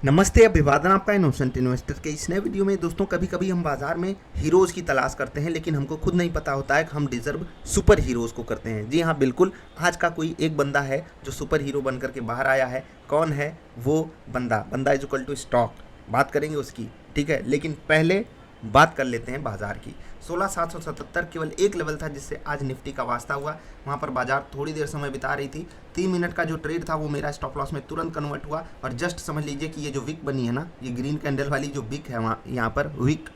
नमस्ते, अभिवादन आपका इनोसेंट इन्वेस्टर के इस नए वीडियो में। दोस्तों, कभी कभी हम बाजार में हीरोज़ की तलाश करते हैं, लेकिन हमको खुद नहीं पता होता है कि हम डिज़र्व सुपर हीरोज़ को करते हैं। जी हाँ, बिल्कुल। आज का कोई एक बंदा है जो सुपर हीरो बन करके बाहर आया है। कौन है वो बंदा इज इक्वल टू स्टॉक। बात करेंगे उसकी, ठीक है। लेकिन पहले बात कर लेते हैं बाजार की। 16,777 केवल एक लेवल था जिससे आज निफ्टी का वास्ता हुआ। वहाँ पर बाजार थोड़ी देर समय बिता रही थी। 3 मिनट का जो ट्रेड था वो मेरा स्टॉप लॉस में तुरंत कन्वर्ट हुआ। और जस्ट समझ लीजिए कि ये जो विक बनी है ना, ये ग्रीन कैंडल वाली जो विक है वहाँ यहाँ पर विक,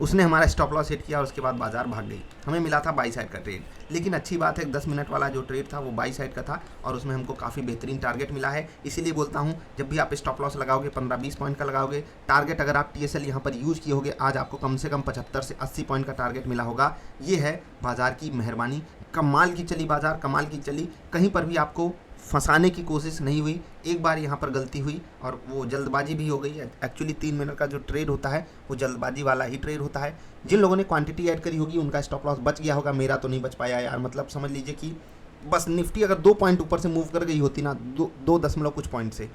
उसने हमारा स्टॉप लॉस हिट किया और उसके बाद बाजार भाग गई। हमें मिला था बाई साइड का ट्रेड। लेकिन अच्छी बात है, 10 मिनट वाला जो ट्रेड था वो बाई साइड का था और उसमें हमको काफ़ी बेहतरीन टारगेट मिला है। इसीलिए बोलता हूँ, जब भी आप स्टॉप लॉस लगाओगे 15-20 पॉइंट का लगाओगे टारगेट, अगर आप TSL यहाँ पर यूज़ किए होगे, आज आपको कम से कम 75 से 80 पॉइंट का टारगेट मिला होगा। ये है बाजार की मेहरबानी। कमाल की चली बाजार, कमाल की चली। कहीं पर भी आपको फंसाने की कोशिश नहीं हुई। एक बार यहाँ पर गलती हुई और वो जल्दबाजी भी हो गई। एक्चुअली 3 मिनट का जो ट्रेड होता है वो जल्दबाजी वाला ही ट्रेड होता है। जिन लोगों ने क्वांटिटी ऐड करी होगी उनका स्टॉप लॉस बच गया होगा, मेरा तो नहीं बच पाया यार। मतलब समझ लीजिए कि बस निफ्टी अगर 2 पॉइंट ऊपर से मूव कर गई होती ना, 2 दशमलव कुछ पॉइंट से,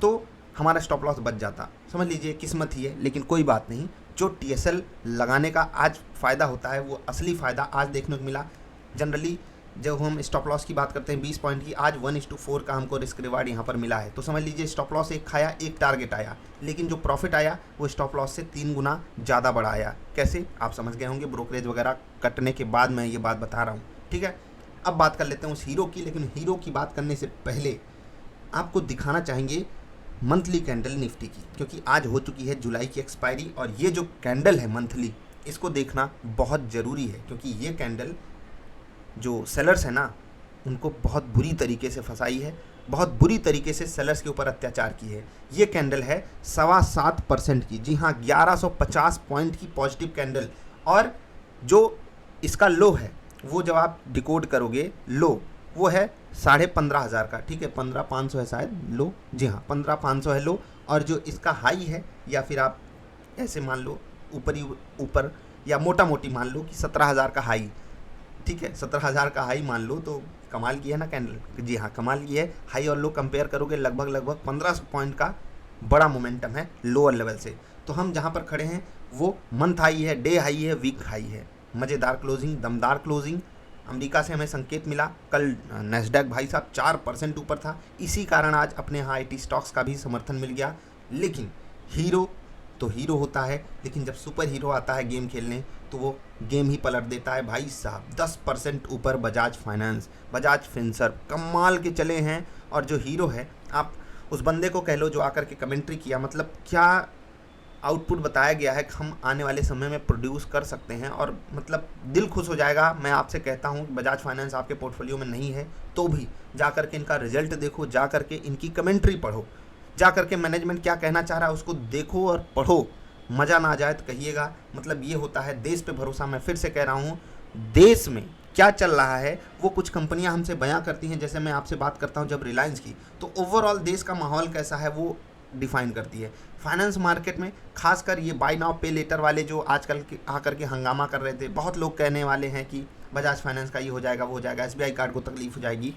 तो हमारा स्टॉप लॉस बच जाता। समझ लीजिए किस्मत ही है। लेकिन कोई बात नहीं, जो TSL लगाने का आज फ़ायदा होता है वो असली फ़ायदा आज देखने को मिला। जनरली जब हम स्टॉप लॉस की बात करते हैं 20 पॉइंट की, आज 1:4 का हमको रिस्क रिवार्ड यहाँ पर मिला है। तो समझ लीजिए स्टॉप लॉस एक खाया, एक टारगेट आया, लेकिन जो प्रॉफिट आया वो स्टॉप लॉस से 3 गुना ज़्यादा बड़ा आया। कैसे, आप समझ गए होंगे। ब्रोकरेज वगैरह कटने के बाद मैं ये बात बता रहा हूँ, ठीक है। अब बात कर लेते हैं उस हीरो की। लेकिन हीरो की बात करने से पहले आपको दिखाना चाहेंगे मंथली कैंडल निफ्टी की, क्योंकि आज हो चुकी है जुलाई की एक्सपायरी। और ये जो कैंडल है मंथली, इसको देखना बहुत ज़रूरी है, क्योंकि ये कैंडल जो सेलर्स है ना, उनको बहुत बुरी तरीके से फंसाई है, बहुत बुरी तरीके से सेलर्स के ऊपर अत्याचार की है। ये कैंडल है 7.25% की। जी हाँ, 1150 पॉइंट की पॉजिटिव कैंडल। और जो इसका लो है वो जब आप डिकोड करोगे, लो वो है 15,500 का, ठीक है। 15,500 है शायद लो। जी हाँ, 15,500 है लो। और जो इसका हाई है, या फिर आप ऐसे मान लो ऊपर या मोटा मोटी मान लो कि 17,000 का हाई, ठीक है। 17,000 का हाई मान लो, तो कमाल की है ना कैंडल। जी हाँ, कमाल की है। हाई और लो कंपेयर करोगे, लगभग 1500 पॉइंट का बड़ा मोमेंटम है लोअर लेवल से। तो हम जहाँ पर खड़े हैं वो मंथ हाई है, डे हाई है, वीक हाई है। मज़ेदार क्लोजिंग, दमदार क्लोजिंग। अमेरिका से हमें संकेत मिला। कल नैस्डैक भाई साहब 4% ऊपर था। इसी कारण आज अपने यहाँ IT स्टॉक्स का भी समर्थन मिल गया। लेकिन हीरो तो हीरो होता है, लेकिन जब सुपर हीरो आता है गेम खेलने तो वो गेम ही पलट देता है भाई साहब। 10% ऊपर बजाज फाइनेंस, बजाज फिनसर्व कमाल के चले हैं। और जो हीरो है, आप उस बंदे को कह लो जो आकर के कमेंट्री किया, मतलब क्या आउटपुट बताया गया है कि हम आने वाले समय में प्रोड्यूस कर सकते हैं, और मतलब दिल खुश हो जाएगा। मैं आपसे कहता हूँ, बजाज फाइनेंस आपके पोर्टफोलियो में नहीं है तो भी जा कर के इनका रिजल्ट देखो, जा कर के इनकी कमेंट्री पढ़ो, जा कर के मैनेजमेंट क्या कहना चाह रहा है उसको देखो और पढ़ो। मज़ा ना आ जाए तो कहिएगा। मतलब ये होता है देश पे भरोसा। मैं फिर से कह रहा हूँ, देश में क्या चल रहा है वो कुछ कंपनियां हमसे बयां करती हैं। जैसे मैं आपसे बात करता हूं जब रिलायंस की, तो ओवरऑल देश का माहौल कैसा है वो डिफाइन करती है। फाइनेंस मार्केट में खासकर ये बाय नाउ पे लेटर वाले जो आजकल के आकर के हंगामा कर रहे थे, बहुत लोग कहने वाले हैं कि बजाज फाइनेंस का ये हो जाएगा, वो हो जाएगा, SBI कार्ड को तकलीफ हो जाएगी।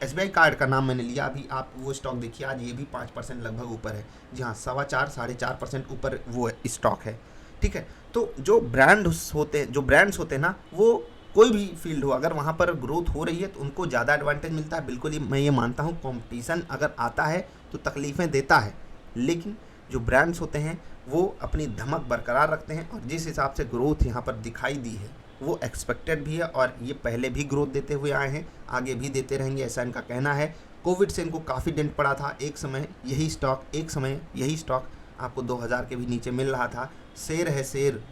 SBI कार्ड का नाम मैंने लिया, अभी आप वो स्टॉक देखिए, आज ये भी 5% लगभग ऊपर है। जी हाँ, 4.25-4.5% ऊपर वो स्टॉक है, ठीक है। तो जो ब्रांड्स होते हैं ना, वो कोई भी फील्ड हो, अगर वहाँ पर ग्रोथ हो रही है तो उनको ज़्यादा एडवांटेज मिलता है। बिल्कुल ही मैं ये मानता हूँ, कंपटीशन अगर आता है तो तकलीफ़ें देता है, लेकिन जो ब्रांड्स होते हैं वो अपनी धमक बरकरार रखते हैं। और जिस हिसाब से ग्रोथ यहाँ पर दिखाई दी है वो एक्सपेक्टेड भी है, और ये पहले भी ग्रोथ देते हुए आए हैं, आगे भी देते रहेंगे, ऐसा इनका कहना है। कोविड से इनको काफ़ी डेंट पड़ा था। एक समय यही स्टॉक आपको 2000 के भी नीचे मिल रहा था। शेर है शेर।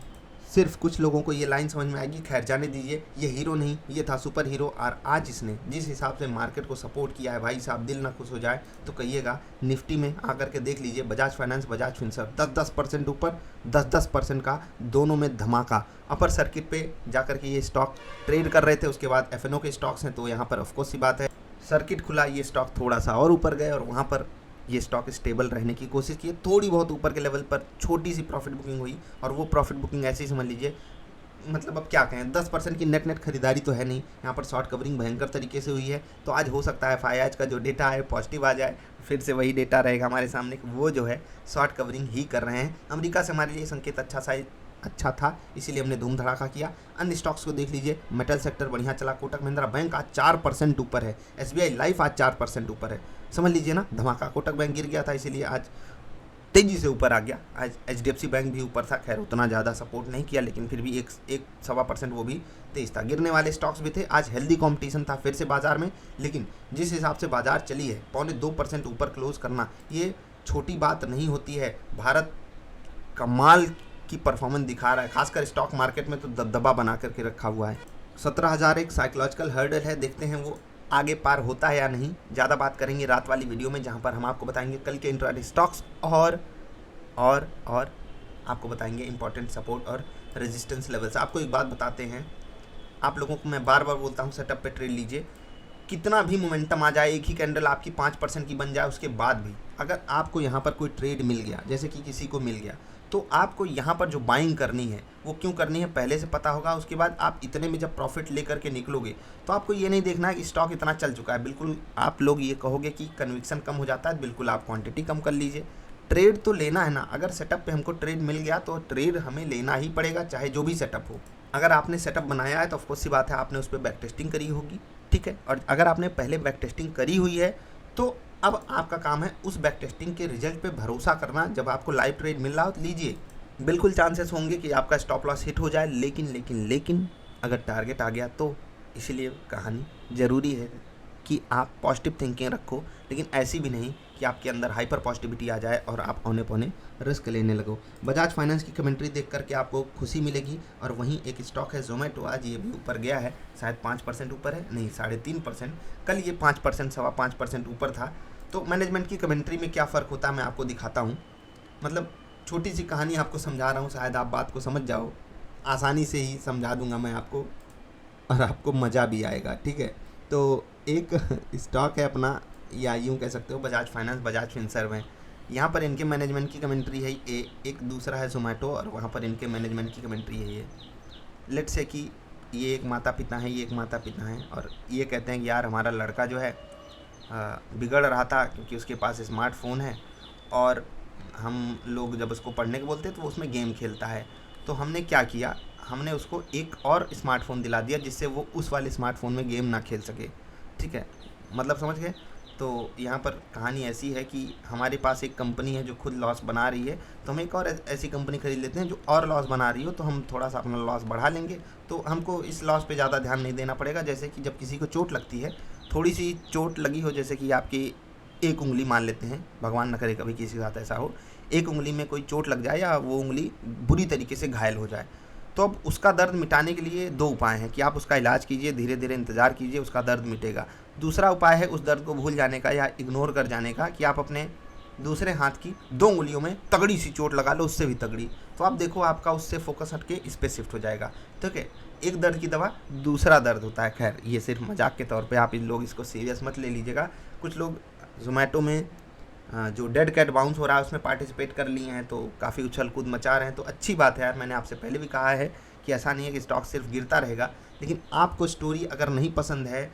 सिर्फ कुछ लोगों को ये लाइन समझ में आएगी, खैर जाने दीजिए। ये हीरो नहीं, ये था सुपर हीरो। और आज इसने जिस हिसाब से मार्केट को सपोर्ट किया है भाई साहब, दिल ना खुश हो जाए तो कहिएगा। निफ्टी में आकर के देख लीजिए, बजाज फाइनेंस, बजाज फिनसर्व 10% ऊपर, 10% का दोनों में धमाका। अपर सर्किट पे जाकर के ये स्टॉक ट्रेड कर रहे थे। उसके बाद FNO के स्टॉक्स हैं, तो यहाँ पर ऑफकोर्स सी बात है, सर्किट खुला, ये स्टॉक थोड़ा सा और ऊपर गए और वहाँ पर ये स्टॉक स्टेबल रहने की कोशिश की। थोड़ी बहुत ऊपर के लेवल पर छोटी सी प्रॉफिट बुकिंग हुई, और वो प्रॉफिट बुकिंग ऐसे ही समझ लीजिए मतलब अब क्या कहें, 10% की नेट खरीदारी तो है नहीं, यहाँ पर शॉर्ट कवरिंग भयंकर तरीके से हुई है। तो आज हो सकता है FII का जो डेटा है पॉजिटिव आ जाए, फिर से वही डेटा रहेगा हमारे सामने कि वो जो है शॉर्ट कवरिंग ही कर रहे हैं। अमेरिका से हमारे लिए संकेत अच्छा था, इसीलिए हमने धूम धड़ाका किया। अन्य स्टॉक्स को देख लीजिए, मेटल सेक्टर बढ़िया चला, कोटक महिंद्रा बैंक आज 4% ऊपर है, SBI लाइफ आज 4% ऊपर है, समझ लीजिए ना धमाका। कोटक बैंक गिर गया था इसीलिए आज तेजी से ऊपर आ गया। आज HDFC बैंक भी ऊपर था, खैर उतना ज़्यादा सपोर्ट नहीं किया, लेकिन फिर भी 1-1.25% वो भी तेज था। गिरने वाले स्टॉक्स भी थे। आज हेल्दी कंपटीशन था फिर से बाजार में, लेकिन जिस हिसाब से बाजार चली है 2.25% ऊपर क्लोज करना ये छोटी बात नहीं होती है। भारत कमाल की परफॉर्मेंस दिखा रहा है, खासकर स्टॉक मार्केट में तो दबदबा बना करके रखा हुआ है। 17,000 एक साइकोलॉजिकल हर्डल है, देखते हैं वो आगे पार होता है या नहीं। ज़्यादा बात करेंगे रात वाली वीडियो में, जहाँ पर हम आपको बताएंगे कल के इंट्राडे स्टॉक्स और आपको बताएंगे इंपॉर्टेंट सपोर्ट और रेजिस्टेंस लेवल्स। आपको एक बात बताते हैं, आप लोगों को मैं बार बार बोलता हूँ सेटअप पे ट्रेड लीजिए। कितना भी मोमेंटम आ जाए, एक ही कैंडल आपकी 5% की बन जाए, उसके बाद भी अगर आपको यहाँ पर कोई ट्रेड मिल गया, जैसे कि किसी को मिल गया, तो आपको यहाँ पर जो बाइंग करनी है वो क्यों करनी है पहले से पता होगा। उसके बाद आप इतने में जब प्रॉफिट लेकर के निकलोगे तो आपको ये नहीं देखना है कि स्टॉक इतना चल चुका है। बिल्कुल आप लोग ये कहोगे कि कन्विक्शन कम हो जाता है, बिल्कुल आप क्वांटिटी कम कर लीजिए। ट्रेड तो लेना है ना, अगर सेटअप पे हमको ट्रेड मिल गया तो ट्रेड हमें लेना ही पड़ेगा, चाहे जो भी सेटअप हो। अगर आपने सेटअप बनाया है तो ऑफकोर्स सी बात है आपने उस पर बैक टेस्टिंग करी होगी, ठीक है। और अगर आपने पहले बैक टेस्टिंग करी हुई है तो अब आपका काम है उस बैक टेस्टिंग के रिजल्ट पे भरोसा करना। जब आपको लाइव ट्रेड मिल रहा हो तो लीजिए, बिल्कुल चांसेस होंगे कि आपका स्टॉप लॉस हिट हो जाए, लेकिन अगर टारगेट आ गया तो। इसीलिए कहानी ज़रूरी है कि आप पॉजिटिव थिंकिंग रखो, लेकिन ऐसी भी नहीं कि आपके अंदर हाइपर पॉजिटिविटी आ जाए और आप औने पौने रिस्क लेने लगो। बजाज फाइनेंस की कमेंट्री देख करके आपको खुशी मिलेगी। और वहीं एक स्टॉक है जोमेटो, आज ये भी ऊपर गया है, शायद 5% ऊपर है, नहीं 3.5%। कल ये 5% 5.25% ऊपर था। तो मैनेजमेंट की कमेंट्री में क्या फ़र्क होता है मैं आपको दिखाता हूँ। मतलब छोटी सी कहानी आपको समझा रहा हूँ, शायद आप बात को समझ जाओ, आसानी से ही समझा दूंगा मैं आपको और आपको मज़ा भी आएगा, ठीक है। तो एक स्टॉक है अपना, या यूँ कह सकते हो बजाज फाइनेंस, बजाज फिनसर्व है। यहाँ पर इनके मैनेजमेंट की कमेंट्री है एक दूसरा है जोमेटो, और वहाँ पर इनके मैनेजमेंट की कमेंट्री है ये। लेट्स से कि ये एक माता पिता हैं, ये एक माता पिता हैं, और ये कहते हैं कि यार हमारा लड़का जो है बिगड़ रहा था क्योंकि उसके पास स्मार्टफोन है, और हम लोग जब उसको पढ़ने को बोलते हैं तो वो उसमें गेम खेलता है। तो हमने क्या किया, हमने उसको एक और स्मार्टफोन दिला दिया जिससे वो उस वाले स्मार्टफोन में गेम ना खेल सके, ठीक है, मतलब समझ गए। तो यहाँ पर कहानी ऐसी है कि हमारे पास एक कंपनी है जो खुद लॉस बना रही है, तो हम एक और ऐसी कंपनी खरीद लेते हैं जो और लॉस बना रही हो, तो हम थोड़ा सा अपना लॉस बढ़ा लेंगे, तो हमको इस लॉस पे ज़्यादा ध्यान नहीं देना पड़ेगा। जैसे कि जब किसी को चोट लगती है, थोड़ी सी चोट लगी हो, जैसे कि आपकी एक उंगली मान लेते हैं, भगवान न करे कभी किसी के साथ ऐसा हो, एक उंगली में कोई चोट लग जाए या वो उंगली बुरी तरीके से घायल हो जाए, तो अब उसका दर्द मिटाने के लिए 2 उपाय हैं कि आप उसका इलाज कीजिए, धीरे धीरे इंतज़ार कीजिए, उसका दर्द मिटेगा। दूसरा उपाय है उस दर्द को भूल जाने का या इग्नोर कर जाने का, कि आप अपने दूसरे हाथ की 2 उंगलियों में तगड़ी सी चोट लगा लो, उससे भी तगड़ी, तो आप देखो आपका उससे फोकस हट के इस पर शिफ्ट हो जाएगा, ठीक है। एक दर्द की दवा दूसरा दर्द होता है। खैर ये सिर्फ मजाक के तौर पे, आप इन लोग इसको सीरियस मत ले लीजिएगा। कुछ लोग जोमेटो में जो डेड कैट बाउंस हो रहा है उसमें पार्टिसिपेट कर लिए हैं, तो काफ़ी उछल कूद मचा रहे हैं, तो अच्छी बात है यार। मैंने आपसे पहले भी कहा है कि ऐसा नहीं है कि स्टॉक सिर्फ गिरता रहेगा, लेकिन आपको स्टोरी अगर नहीं पसंद है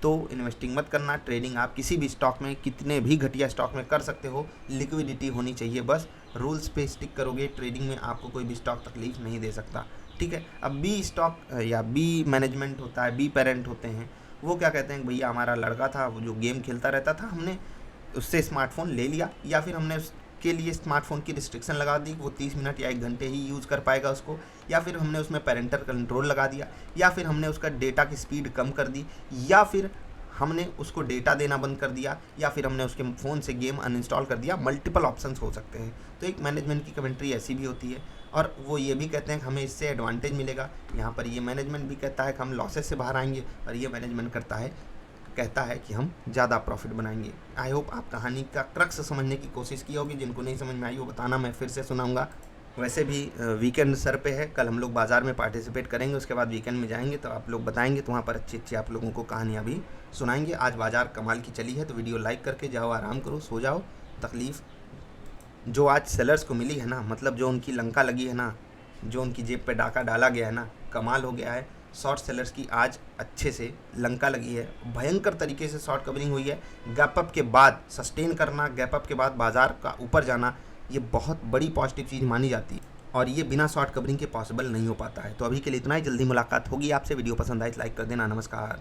तो इन्वेस्टिंग मत करना। ट्रेडिंग आप किसी भी स्टॉक में, कितने भी घटिया स्टॉक में कर सकते हो, लिक्विडिटी होनी चाहिए बस। रूल्स पे स्टिक करोगे, ट्रेडिंग में आपको कोई भी स्टॉक तकलीफ नहीं दे सकता, ठीक है। अब बी स्टॉक या बी मैनेजमेंट होता है, बी पेरेंट होते हैं, वो क्या कहते हैं, भैया हमारा लड़का था वो जो गेम खेलता रहता था, हमने उससे स्मार्टफोन ले लिया, या फिर हमने उसके लिए स्मार्टफोन की रिस्ट्रिक्शन लगा दी, वो 30 मिनट या 1 घंटे ही यूज़ कर पाएगा उसको, या फिर हमने उसमें पेरेंटल कंट्रोल लगा दिया, या फिर हमने उसका डेटा की स्पीड कम कर दी, या फिर हमने उसको डेटा देना बंद कर दिया, या फिर हमने उसके फ़ोन से गेम अनइंस्टॉल कर दिया। मल्टीपल ऑप्शंस हो सकते हैं। तो एक मैनेजमेंट की कमेंट्री ऐसी भी होती है, और वो ये भी कहते हैं कि हमें इससे एडवांटेज मिलेगा। यहाँ पर ये मैनेजमेंट भी कहता है कि हम लॉसेस से बाहर आएंगे, और ये मैनेजमेंट कहता है कि हम ज़्यादा प्रॉफिट बनाएंगे। आई होप आप कहानी का क्रक्स समझने की कोशिश की होगी। जिनको नहीं समझ में आई वो बताना, मैं फिर से सुनाऊंगा। वैसे भी वीकेंड सर पे है, कल हम लोग बाज़ार में पार्टिसिपेट करेंगे, उसके बाद वीकेंड में जाएंगे, तो आप लोग बताएंगे, तो वहाँ पर अच्छी आप लोगों को कहानियाँ भी सुनाएंगे। आज बाज़ार कमाल की चली है, तो वीडियो लाइक करके जाओ, आराम करो, सो जाओ। तकलीफ़ जो आज सेलर्स को मिली है ना, मतलब जो उनकी लंका लगी है ना, जो उनकी जेब पे डाका डाला गया है ना, कमाल हो गया है। शॉर्ट सेलर्स की आज अच्छे से लंका लगी है, भयंकर तरीके से शॉर्ट कवरिंग हुई है। गैप अप के बाद सस्टेन करना, गैप अप के बाद बाजार का ऊपर जाना, ये बहुत बड़ी पॉजिटिव चीज़ मानी जाती है और ये बिना शॉर्ट कवरिंग के पॉसिबल नहीं हो पाता है। तो अभी के लिए इतना ही, जल्दी मुलाकात होगी आपसे। वीडियो पसंद आए तो लाइक कर देना। नमस्कार।